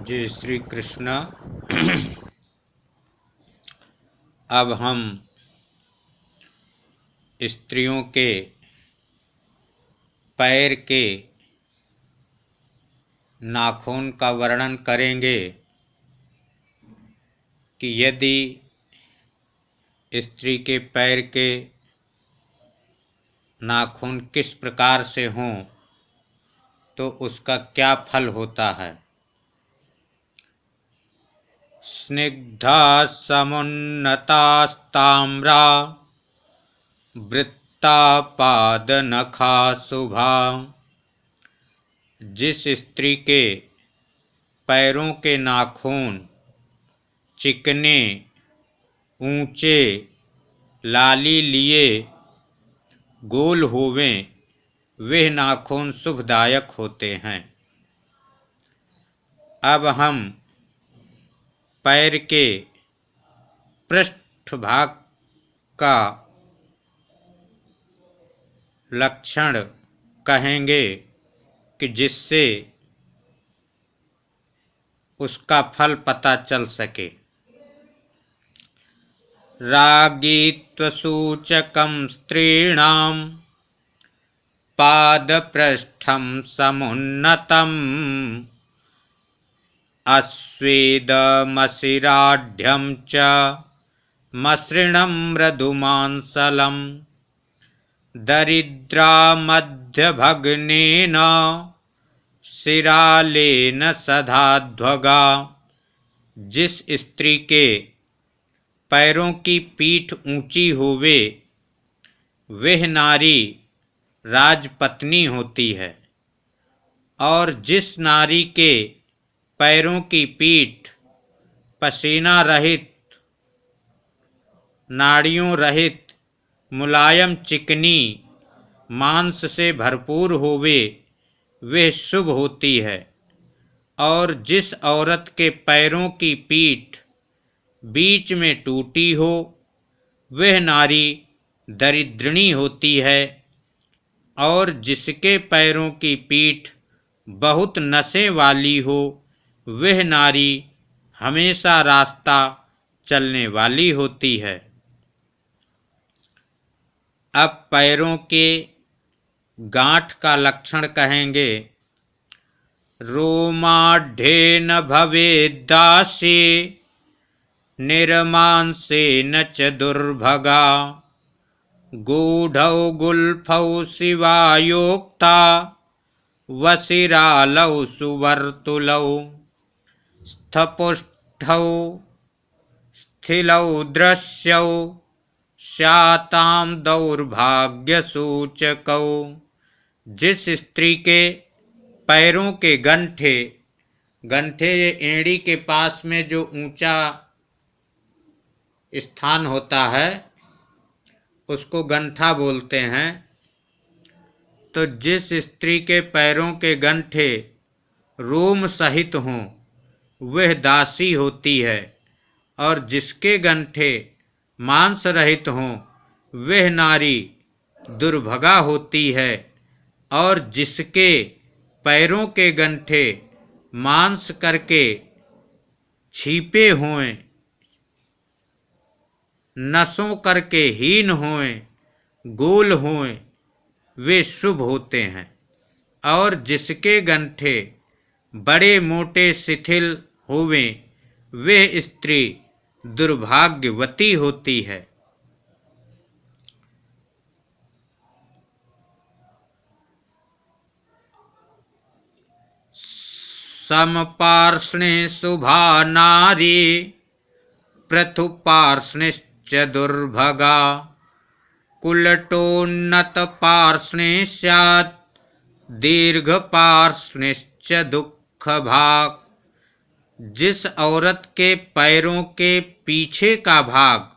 जय श्री कृष्ण। अब हम स्त्रियों के पैर के नाखून का वर्णन करेंगे कि यदि स्त्री के पैर के नाखून किस प्रकार से हों तो उसका क्या फल होता है। स्निग्धा समुन्नतास्ताम्रा वृत्ता पादनखा शुभा। जिस स्त्री के पैरों के नाखून चिकने, ऊंचे, लाली लिए, गोल होवें, वे नाखून शुभदायक होते हैं। अब हम पैर के पृष्ठभाग का लक्षण कहेंगे कि जिससे उसका फल पता चल सके। रागीत्वसूचकं स्त्रीणां पादपृष्ठं समुन्नतम् अस्वेदमशिराढ्यं च मसृणं मृदुमांसलं। दरिद्रा मध्यभग्नेन शिरालेन सधाध्वगा। जिस स्त्री के पैरों की पीठ ऊंची होवे वह नारी राजपत्नी होती है, और जिस नारी के पैरों की पीठ पसीना रहित, नाड़ियों रहित, मुलायम, चिकनी, मांस से भरपूर होवे वह शुभ होती है, और जिस औरत के पैरों की पीठ बीच में टूटी हो वह नारी दरिद्रणी होती है, और जिसके पैरों की पीठ बहुत नसें वाली हो वह नारी हमेशा रास्ता चलने वाली होती है। अब पैरों के गांठ का लक्षण कहेंगे। रोमाढ्येन भवेद्दासी निर्मांसेन च दुर्भगा। गूढौ गुल्फौ शिवायोक्ता वशिरालौ सुवर्तुलौ। स्थपुष्ठौ स्थिलौ दृश्यौ स्यातां दौर्भाग्यसूचकौ। जिस स्त्री के पैरों के गंठे एड़ी के पास में जो ऊंचा स्थान होता है उसको गंठा बोलते हैं। तो जिस स्त्री के पैरों के गंठे रोम सहित हों वह दासी होती है, और जिसके गंठे मांस रहित हों वह नारी दुर्भगा होती है, और जिसके पैरों के गंठे मांस करके छिपे होएं, नसों करके हीन होएं, गोल होएं, वे शुभ होते हैं, और जिसके गंठे बड़े मोटे शिथिल होवें वे स्त्री दुर्भाग्यवती होती है। समपार्ष्णे शुभा नारी पृथुपार्ष्णिश्च दुर्भगा। कुलटोन्नत पार्ष्णे स्यात् दीर्घपार्ष्णिश्च दुःखभाक्। जिस औरत के पैरों के पीछे का भाग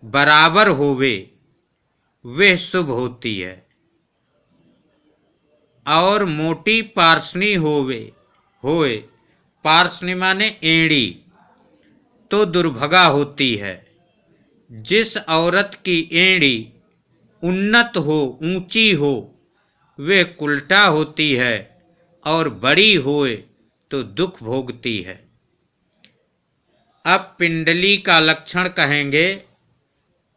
बराबर होवे वह शुभ होती है, और मोटी पार्ष्णी होए, पार्ष्णी माने एड़ी, तो दुर्भगा होती है। जिस औरत की एड़ी उन्नत हो, ऊंची हो, वे कुलटा होती है, और बड़ी होए तो दुख भोगती है। अब पिंडली का लक्षण कहेंगे।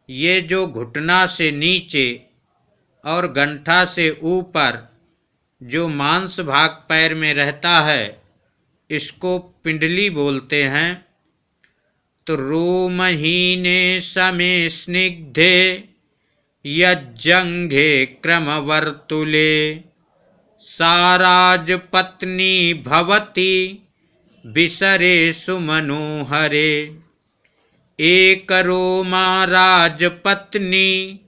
ये जो घुटना से नीचे और गंठा से ऊपर जो मांस भाग पैर में रहता है, इसको पिंडली बोलते हैं। तो रोमहीने समे स्निग्धे यज्जंघे क्रमवर्तुले साराजपत्नी भवति विसरे सुमनोहरे। एकरोमा राजपत्नी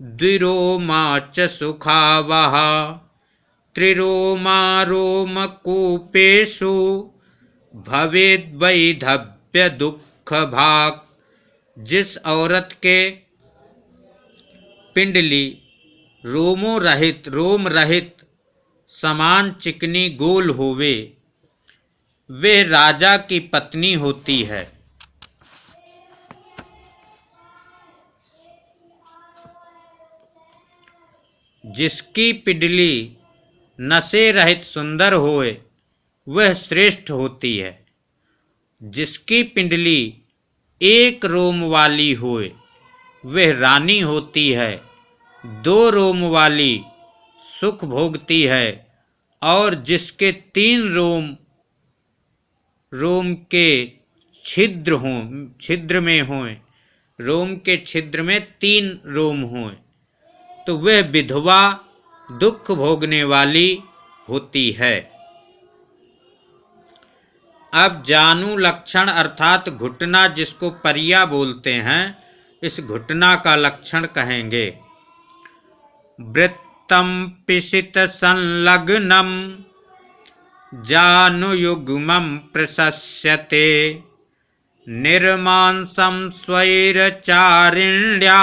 द्विरोमा च सुखावहा त्रिरोमा रोमकूपेषु भवेद्वैधव्य दुख भाग। जिस औरत के पिंडली रोमों रहित रोम रहित समान चिकनी गोल होवे, वे राजा की पत्नी होती है। जिसकी पिंडली नसे रहित सुंदर होए, वह श्रेष्ठ होती है। जिसकी पिंडली एक रोम वाली होए, वह रानी होती है। दो रोम वाली सुख भोगती है, और जिसके 3 रोम के छिद्र में हों, रोम के छिद्र में 3 रोम हों, तो वह विधवा दुख भोगने वाली होती है। अब जानु लक्षण अर्थात घुटना, जिसको परिया बोलते हैं, इस घुटना का लक्षण कहेंगे। वृत्तम पिशित संलग्नम जानुयुग्मं प्रशस्यते निर्मांसं स्वैरचारिण्या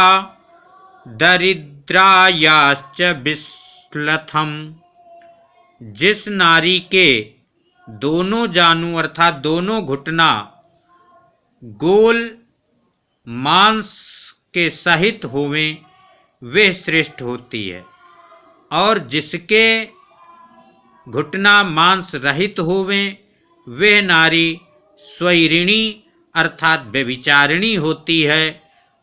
दरिद्रायाश्च विश्लथम। जिस नारी के दोनों जानु अर्थात दोनों घुटना गोल मांस के सहित होवें, वे श्रेष्ठ होती है। और जिसके घुटना मांस रहित होवें, वह नारी स्वैरिणी अर्थात व्यभिचारिणी होती है।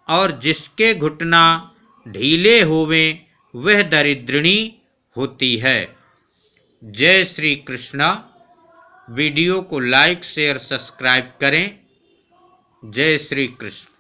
और जिसके घुटना ढीले होवें, वह दरिद्रिणी होती है। जय श्री कृष्ण। वीडियो को लाइक शेयर सब्सक्राइब करें। जय श्री कृष्ण।